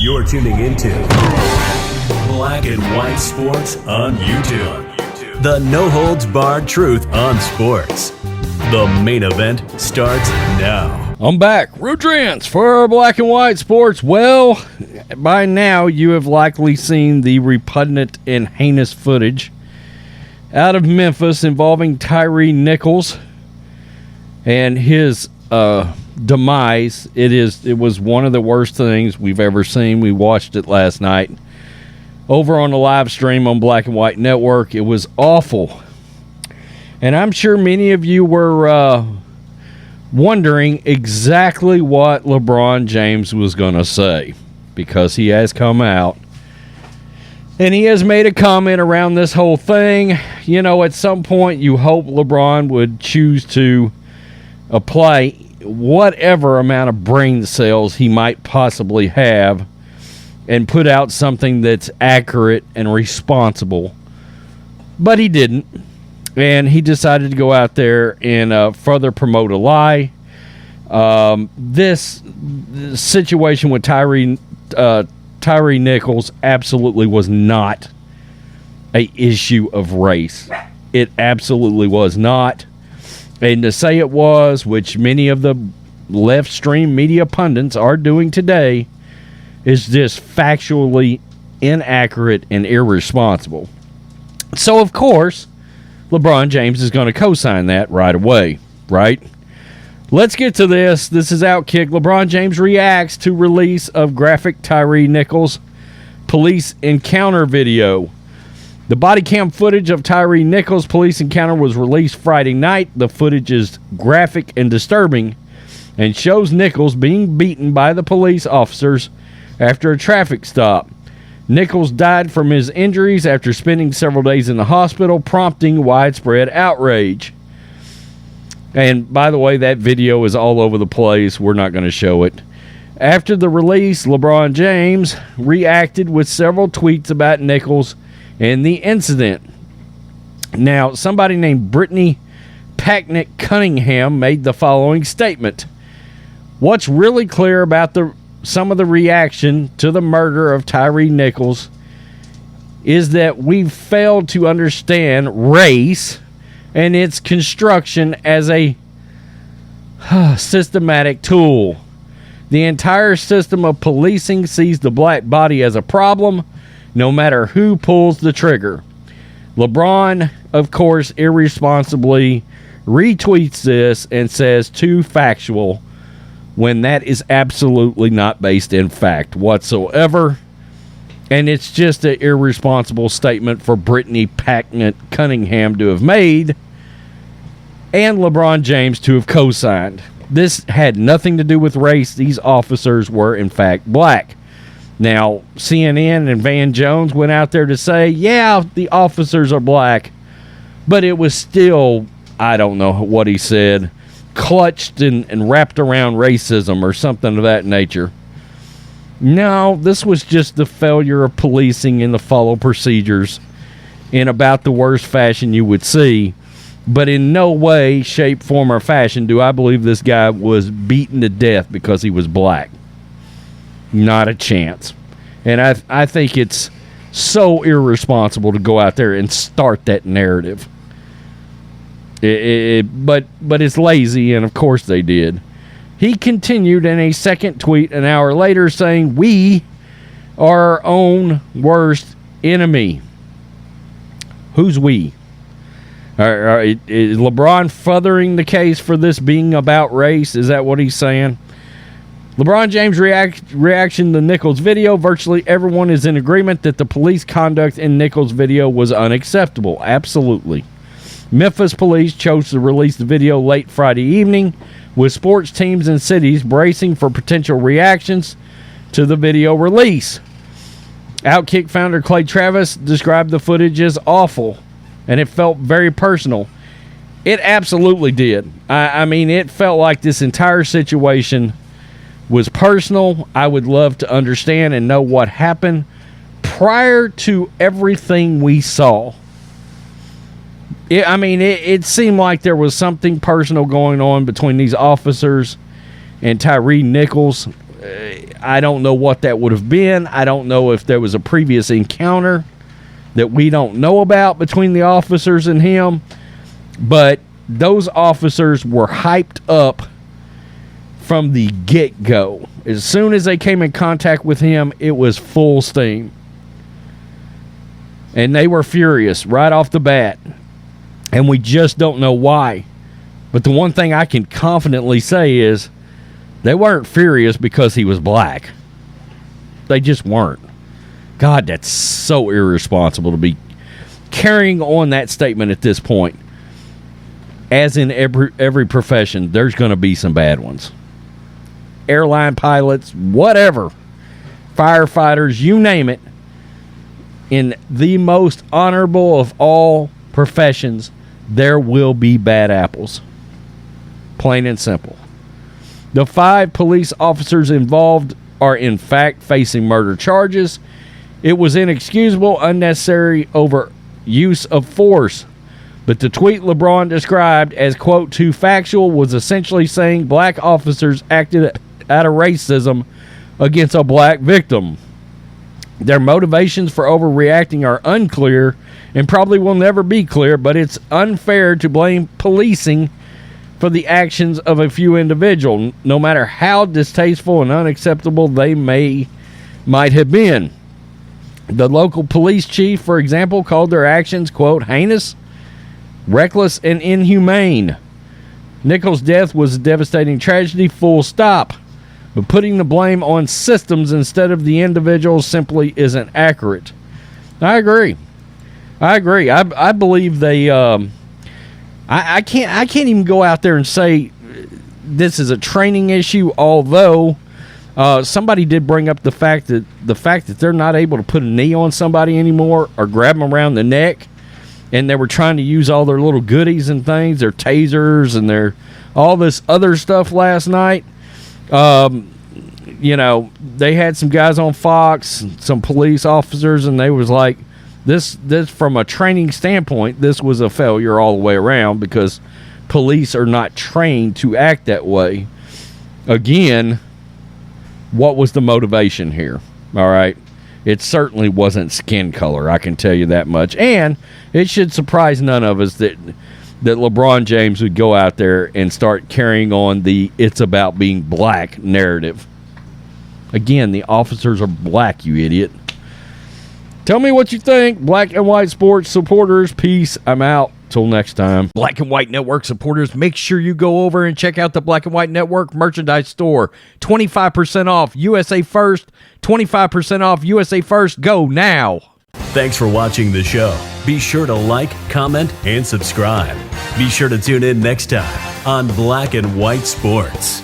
You're tuning into Black and White Sports on YouTube. The no-holds-barred truth on sports. The main event starts now. I'm back. Rudrance for Black and White Sports. Well, by now you have likely seen the repugnant and heinous footage out of Memphis involving Tyre Nichols and his demise. It was one of the worst things we've ever seen. We watched it last night over on the live stream on Black and White Network. It was awful. And I'm sure many of you were wondering exactly what LeBron James was going to say, because he has come out and he has made a comment around this whole thing. You know, at some point you hope LeBron would choose to apply whatever amount of brain cells he might possibly have and put out something that's accurate and responsible. But he didn't. And he decided to go out there and further promote a lie. This situation with Tyre Nichols absolutely was not an issue of race. It absolutely was not. And to say it was, which many of the left-stream media pundits are doing today, is just factually inaccurate and irresponsible. So, of course, LeBron James is going to co-sign that right away, right? Let's get to this. This is Outkick. LeBron James reacts to release of graphic Tyre Nichols police encounter video. The body cam footage of Tyre Nichols' police encounter was released Friday night. The footage is graphic and disturbing and shows Nichols being beaten by the police officers after a traffic stop. Nichols died from his injuries after spending several days in the hospital, prompting widespread outrage. And by the way, that video is all over the place. We're not going to show it. After the release, LeBron James reacted with several tweets about Nichols and the incident. Now, somebody named Brittany Packnett Cunningham made the following statement. What's really clear about some of the reaction to the murder of Tyre Nichols is that we've failed to understand race and its construction as a systematic tool. The entire system of policing sees the black body as a problem, no matter who pulls the trigger. LeBron, of course, irresponsibly retweets this and says too factual, when that is absolutely not based in fact whatsoever. And it's just an irresponsible statement for Brittany Packnett Cunningham to have made and LeBron James to have co-signed. This had nothing to do with race. These officers were, in fact, black. Now, CNN and Van Jones went out there to say, yeah, the officers are black, but it was still, I don't know what he said, clutched and wrapped around racism or something of that nature. No, this was just the failure of policing and the follow procedures in about the worst fashion you would see. But in no way, shape, form, or fashion do I believe this guy was beaten to death because he was black. Not a chance. And I think it's so irresponsible to go out there and start that narrative. But it's lazy, and of course they did. He continued in a second tweet an hour later saying, we are our own worst enemy. Who's we? Is LeBron furthering the case for this being about race? Is that what he's saying? LeBron James' reaction to Nichols' video. Virtually everyone is in agreement that the police conduct in Nichols' video was unacceptable. Absolutely. Memphis police chose to release the video late Friday evening, with sports teams and cities bracing for potential reactions to the video release. Outkick founder Clay Travis described the footage as awful, and it felt very personal. It absolutely did. I mean, it felt like this entire situation was personal. I would love to understand and know what happened prior to everything we saw. It seemed like there was something personal going on between these officers and Tyre Nichols. I don't know what that would have been. I don't know if there was a previous encounter that we don't know about between the officers and him, but those officers were hyped up from the get-go. As soon as they came in contact with him, it was full steam. And they were furious right off the bat. And we just don't know why. But the one thing I can confidently say is they weren't furious because he was black. They just weren't. God, that's so irresponsible to be carrying on that statement at this point. As in every profession, there's going to be some bad ones. Airline pilots, whatever, firefighters, you name it. In the most honorable of all professions, there will be bad apples. Plain and simple. The 5 police officers involved are in fact facing murder charges. It was inexcusable, unnecessary overuse of force. But the tweet Lebron described as, quote, too factual was essentially saying black officers acted out of racism against a black victim. Their motivations for overreacting are unclear and probably will never be clear, but it's unfair to blame policing for the actions of a few individuals, no matter how distasteful and unacceptable they might have been. The local police chief, for example, called their actions, quote, heinous, reckless, and inhumane. Nichols' death was a devastating tragedy, full stop. But putting the blame on systems instead of the individuals simply isn't accurate. I agree. I believe they. I can't even go out there and say this is a training issue. Although somebody did bring up the fact that they're not able to put a knee on somebody anymore or grab them around the neck, and they were trying to use all their little goodies and things, their tasers and their all this other stuff last night. You know, they had some guys on Fox, some police officers, and they was like, this from a training standpoint, this was a failure all the way around because police are not trained to act that way. Again, what was the motivation here? All right. It certainly wasn't skin color, I can tell you that much. And it should surprise none of us that LeBron James would go out there and start carrying on the it's about being black narrative. Again, the officers are black, you idiot. Tell me what you think. Black and White Sports supporters, peace. I'm out. Till next time. Black and White Network supporters, make sure you go over and check out the Black and White Network merchandise store. 25% off USA First. 25% off USA First. Go now. Thanks for watching the show. Be sure to like, comment, and subscribe. Be sure to tune in next time on Black and White Sports.